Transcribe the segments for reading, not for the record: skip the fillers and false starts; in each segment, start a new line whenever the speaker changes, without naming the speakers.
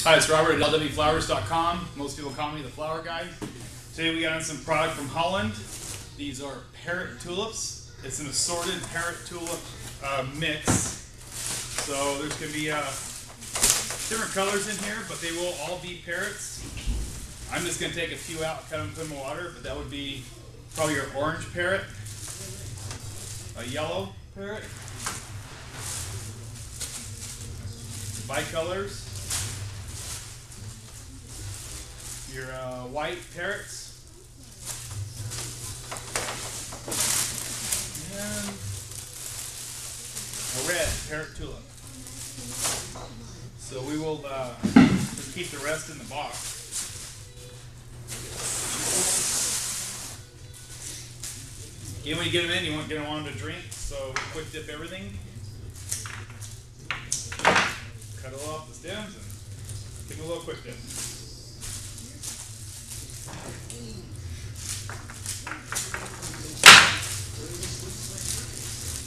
Hi, it's Robert at lwflowers.com. Most people call me the flower guy. Today we got on some product from Holland. These are parrot tulips. It's an assorted parrot tulip mix. So there's going to be different colors in here, but they will all be parrots. I'm just going to take a few out, cut them, put them in water, but that would be probably your orange parrot, a yellow parrot, bicolors, your white parrots, and a red parrot tulip. So we will keep the rest in the box. Again, when you get them in, you're going to want them to drink, so quick dip everything. Cut it off the stems and give them a little quick dip.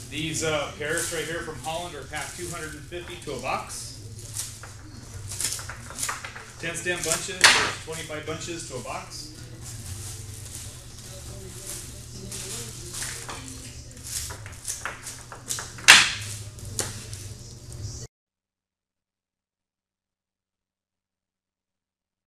These parrots right here from Holland are packed 250 to a box. 10 stem bunches, there's 25 bunches to a box.